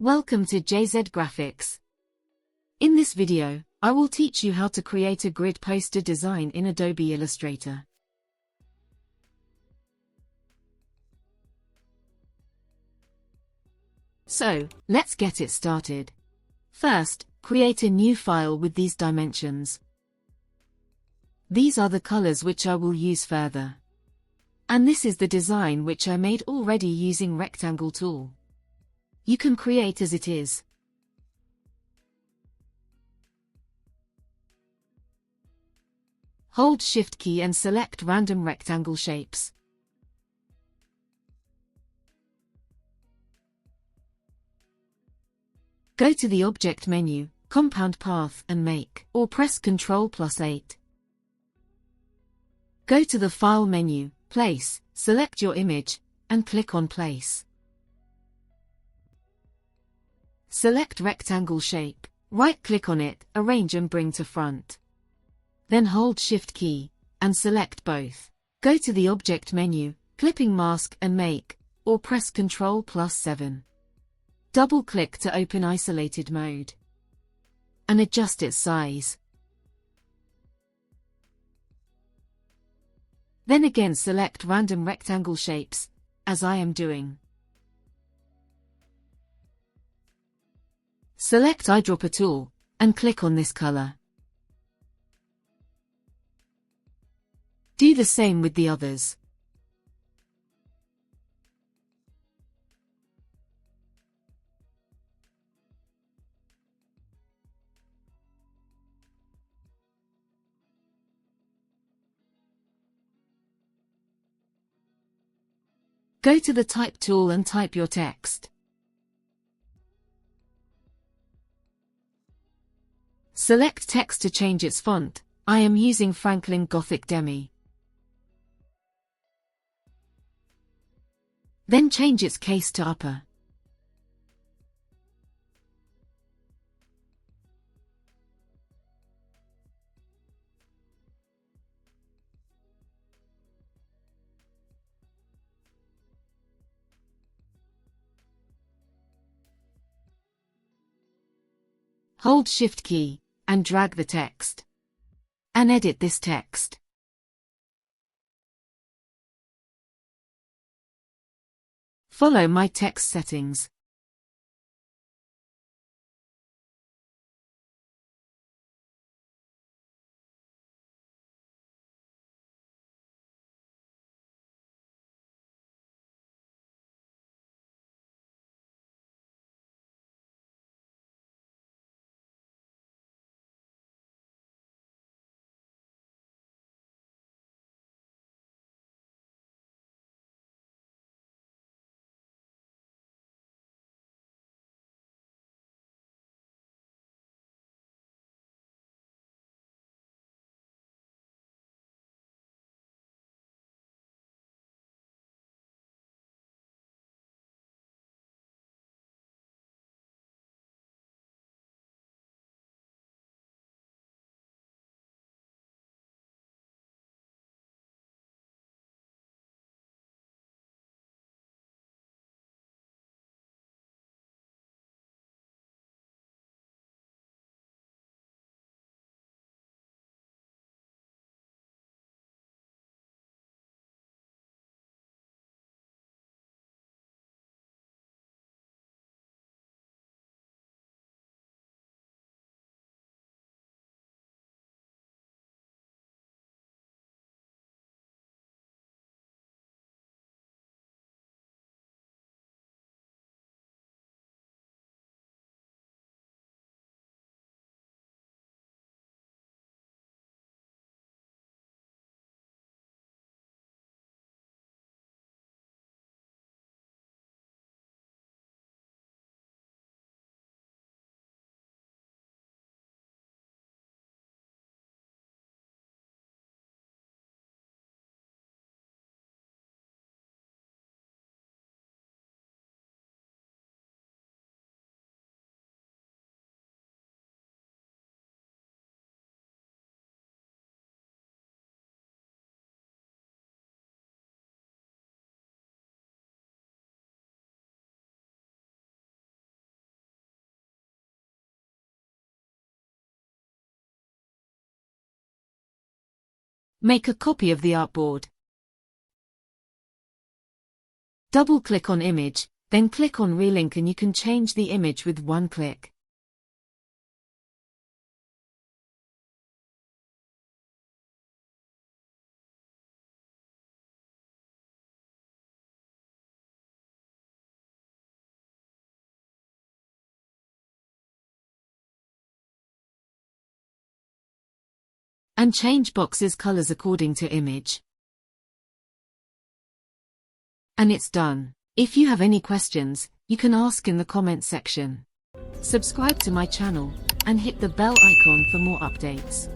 Welcome to jzgraphics. In this video, I will teach you how to create a grid poster design in Adobe Illustrator. So, let's get it started. First, create a new file with these dimensions. These are the colors which I will use further. And this is the design which I made already using Rectangle tool. You can create as it is. Hold Shift key and select random rectangle shapes. Go to the Object menu, Compound Path and Make, or press Ctrl+8. Go to the File menu, Place, select your image, and click on Place. Select Rectangle shape, right-click on it, arrange and bring to front. Then hold Shift key, and select both. Go to the Object menu, Clipping Mask and Make, or press Ctrl+7. Double-click to open Isolated mode. And adjust its size. Then again select random rectangle shapes, as I am doing. Select Eyedropper tool, and click on this color. Do the same with the others. Go to the Type tool and type your text. Select text to change its font. I am using Franklin Gothic Demi. Then change its case to upper. Hold Shift key, and drag the text. And edit this text. Follow my text settings. Make a copy of the artboard. Double-click on image, then click on Relink and you can change the image with one click. And change boxes colors according to image. And it's done. If you have any questions, you can ask in the comment section. Subscribe to my channel, and hit the bell icon for more updates.